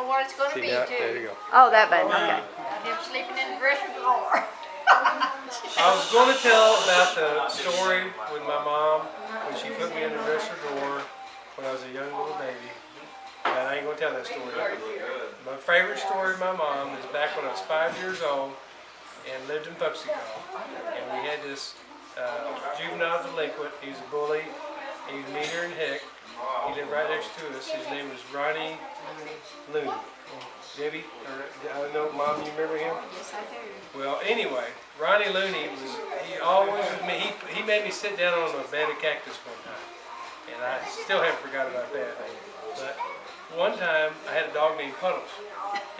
what it's going to be, too. There you go. Oh, that button, okay. Him sleeping in the dresser drawer. I was going to tell about the story with my mom when she put me in the dresser drawer when I was a young little baby. And I ain't going to tell that story. My favorite story of my mom is back when I was 5 years old and lived in Mexico. And we had this juvenile delinquent. He was a bully. He was meaner than heck. He lived right next to us. His name was Ronnie Looney. Debbie, I don't know, Mom, you remember him? Yes, I do. Well, anyway, Ronnie Looney he always was me. He made me sit down on a bed of cactus one time. And I still haven't forgot about that. But one time, I had a dog named Puddles.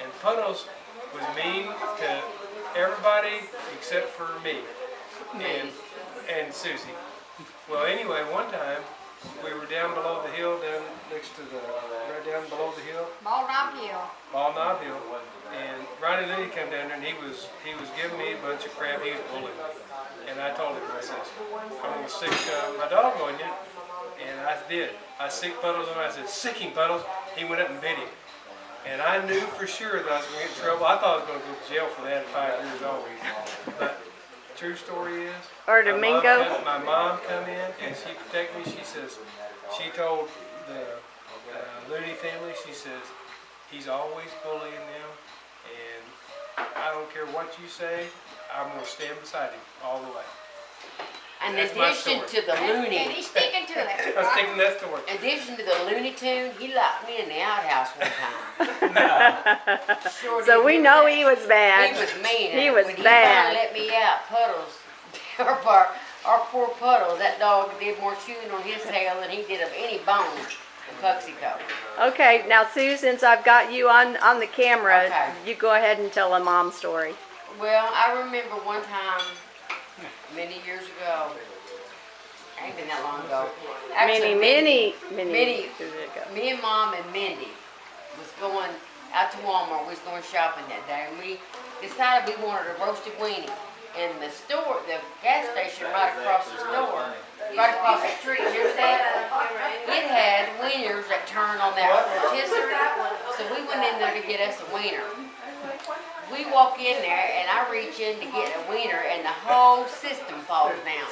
And Puddles was mean to everybody except for me and Susie. Well, anyway, one time, we were down below the hill, down next to right down below the hill. Ball Knob Hill. Ball Knob Hill. And Ronnie Looney came down there and he was giving me a bunch of crap. He was bullying me. And I told him, I said, I'm going to sick my dog on you. And I did. I sicked Puddles on him. I said, sick him, Puddles. He went up and bit him. And I knew for sure that I was going to get in trouble. I thought I was going to go to jail for that at 5 years old. But true story is, Or Domingo. my mom come in and she protected me. She says, she told the Looney family, she says, he's always bullying them, and I don't care what you say, I'm going to stand beside him all the way. In That's my addition story. to the And Looney, he's sticking to it. I was thinking that story. in addition to the Looney Tune, he locked me in the outhouse one time. Sure So did. we know he was bad. He was mean. He and was when bad. He finally let me out, Puddles. Our poor Puddles. That dog did more chewing on his tail than he did of any bone in Puxico. Okay, now Sue, since I've got you on the camera, Okay. you go ahead and tell a mom story. Well, I remember one time, many years ago. Ain't been that long ago. Actually, Many Minnie, years ago. me and Mom and Mindy was going out to Walmart. We was going shopping that day, and we decided we wanted a roasted weenie. And the store, the gas station right across the store, right across the street, there's that. It had wieners that turned on that rotisserie. So we went in there to get us a wiener. We walk in there, and I reach in to get a wiener, and the whole system falls down.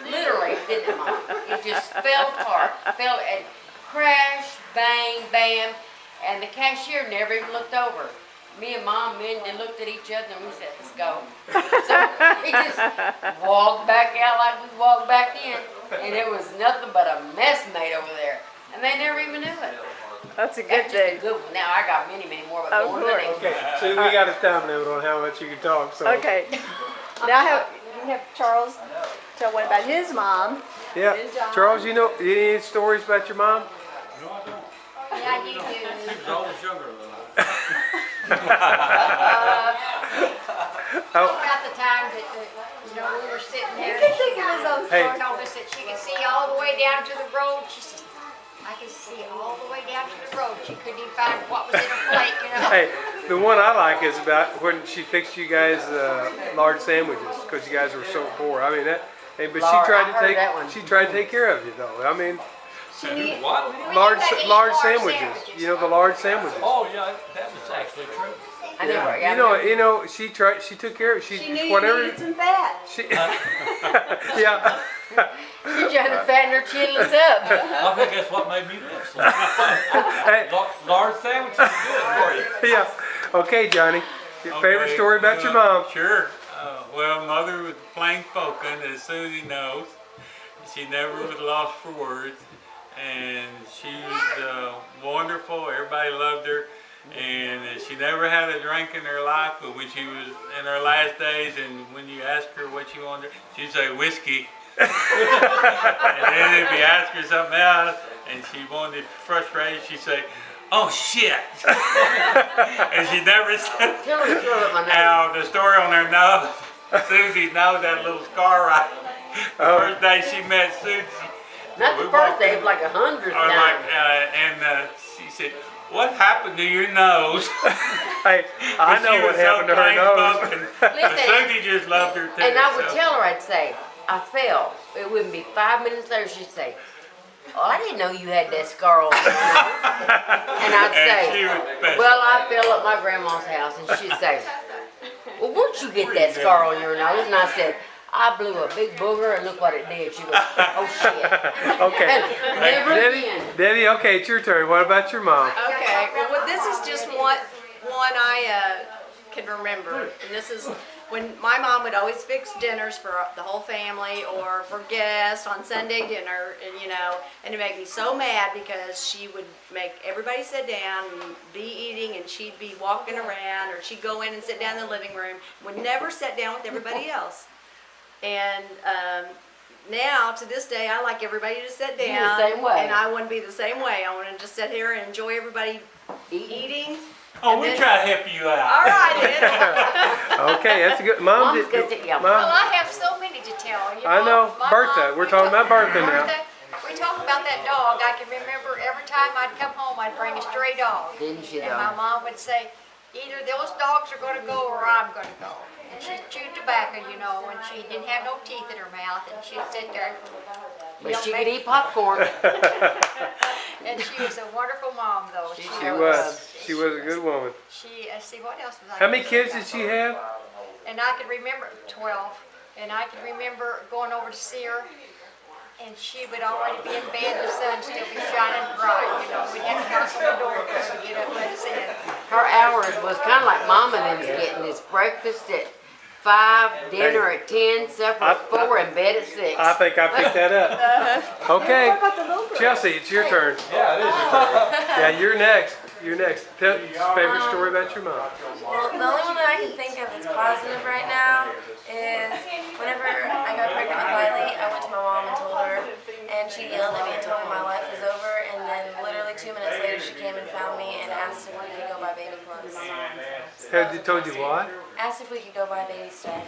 Literally, didn't it, Mom? It just fell apart. Fell and crash, bang, bam, and the cashier never even looked over. Me and Mom and Mindy looked at each other, and we said, let's go. So we just walked back out like we walked back in, and it was nothing but a mess made over there. And they never even knew it. That's a good That's just thing. a good one. Now, I got many more, but Of go on to the course. next Okay, one. so we got a time limit on how much you can talk. So. Okay. Now you have Charles tell one about his mom. Yeah, Charles, you know any stories about your mom? Yeah, you do. She was always younger than I. About the time that we were sitting there. You can think of his own She story. told us that she could see all the way down to the road. She said, I could see all the way down to the road. She couldn't even find what was in her plate, Hey, the one I like is about when she fixed you guys large sandwiches because you guys were so poor. I mean that. Hey, but Lord, she tried I to heard take that one. she tried to take care of you though. I mean What? large sandwiches. You know the large sandwiches. Oh yeah, that was actually true. I never, You know she took care of She knew you whatever needed some fat. she yeah. She tried to fatten her chitlins up. I think that's what made me live so. Hey, Large sandwiches are good for you. yeah. Okay, Johnny. Your favorite story about your mom. Sure. Well, Mother was plain spoken, as Susie knows. She never was lost for words, and she was wonderful. Everybody loved her, and she never had a drink in her life. But when she was in her last days, and when you asked her what she wanted, she'd say whiskey. And then if you asked her something else, and she wanted frustrated, she'd say, "Oh shit!" And she never said. Tell her the story of my nose. Now the story on her nose, Susie's nose, that little scar right. The first day she met Susie. Not the we first walked day, in- it was like 100th or like, time. she said, "What happened to your nose?" Hey, I She know what was so happened to her nose. plain-spoken. But Listen, Susie just loved her too. and I would so- tell her, I'd say, I fell. It wouldn't be 5 minutes later, she'd say, oh, I didn't know you had that scar on your nose. And I'd And she say, was special. well, I fell at my grandma's house, and she'd say, well, where'd you get that scar on your nose? And I said, I blew a big booger, and look what it did. She goes, oh shit. Okay. Never Debbie, again. Debbie, okay, it's your turn. What about your mom? Okay, well, this is just one I can remember. And this is when my mom would always fix dinners for the whole family or for guests on Sunday dinner, and and it made me so mad because she would make everybody sit down and be eating, and she'd be walking around, or she'd go in and sit down in the living room, would never sit down with everybody else. And now, to this day, I like everybody to sit You're down. the same way. And I want to be the same way. I want to just sit here and enjoy everybody eating. Oh, and we then- try to help you out. All right, then. Okay, that's good. Mom, Mom's good to yell. Well, Mom, I have so many to tell. I know. My Bertha. mom- We're talking about Bertha now. We talk about that dog. I can remember every time I'd come home, I'd bring a stray dog. Didn't she And my though? mom would say, either those dogs are going to go or I'm going to go. And she chewed tobacco, and she didn't have no teeth in her mouth, and she'd sit there. But she could eat popcorn. And she was a wonderful mom, though. She was. She was a good woman. She, see, what else was I? How many gonna say kids did about she her? have? And I can remember 12. And I can remember going over to see her, and she would already be in bed, the sun still be shining bright. We'd have to knock on the door to get up and let us in. Her hours was kind of like Mom and them's getting this breakfast at 5, dinner at 10, supper at 4, and bed at 6. I think I picked that up. Okay, Chelsea, it's your turn. Yeah, it is your turn. Yeah, you're next. You're next. Tell your favorite story about your mom. Well, the only one that I can think of that's positive right now is whenever I got pregnant with Riley, I went to my mom and told her, and she yelled at me and told me my life was over, and then literally 2 minutes later she came and found me and asked if we could go buy baby clothes. Have they told you what? Asked if we could go buy baby stuff.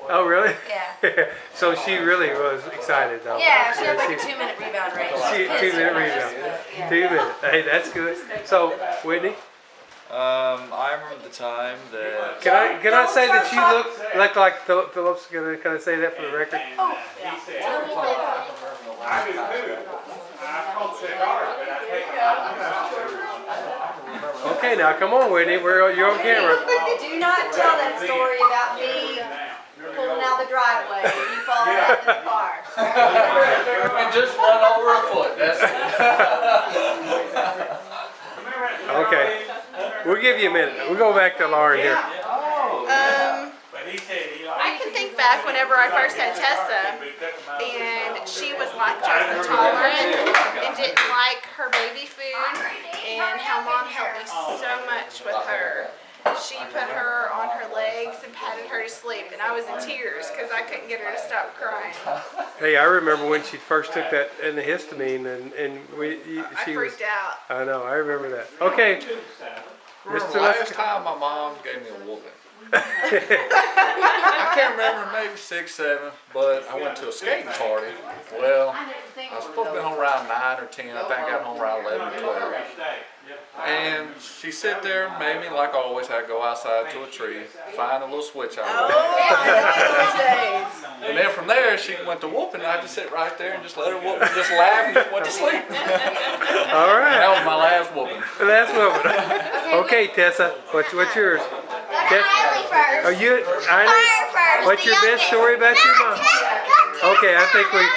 Oh, really? Yeah. So she really was excited, though. Yeah, she had like a 2-minute rebound rate. She was pissed 2-minute at rebound. us, 2 minutes. Hey, that's good. So, Whitney, I remember the time that can I say that you look like Philip Phillips? Can I say that for the record? Okay, now come on, Whitney. You're on camera. Do not tell that story about me pulling out the driveway and you falling out in the car. And just run over a foot. That's it. Okay, we'll give you a minute. We'll go back to Lauren here. But he said he liked I can think back whenever I first had Tessa, and she was like lactose intolerant and didn't like her baby food, and how Mom helped me so much with her. She put her on her legs and patted her to sleep, and I was in tears because I couldn't get her to stop crying. Hey, I remember when she first took that antihistamine, and I she was. freaked out. I know, I remember that. Okay, Remember the last time my mom gave me a whooping. I can't remember, maybe 6, 7, but I went to a skating party. Well, I was supposed to be home around 9 or 10. I think I got home around 11 or 12. And she sat there, made me, like always, I'd go outside to a tree, find a little switch I would. And then from there, she went to whooping, and I just sit right there and just let her whoop and just laugh and just went to sleep. all And right. that was my last whooping. That's what. Okay, Tessa, what's yours? Riley first. Are you? I know. What's your best story about your mom? Okay, I think we're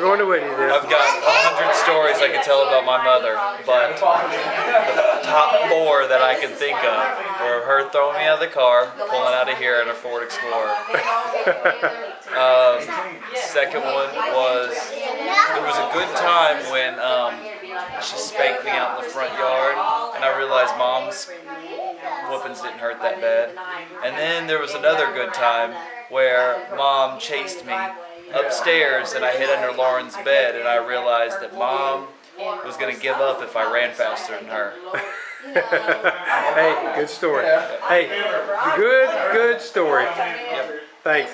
going to Whitney then. I've got 100 stories I could tell about my mother, but the top 4 that I can think of were her throwing me out of the car, pulling out of here in a Ford Explorer. Second one was, there was a good time when she spanked me out in the front yard, and I realized Mom's whoopings didn't hurt that bad. And then there was another good time where Mom chased me upstairs, and I hid under Lauren's bed, and I realized that Mom was going to give up if I ran faster than her. Hey, good story. Hey, good story. Thanks.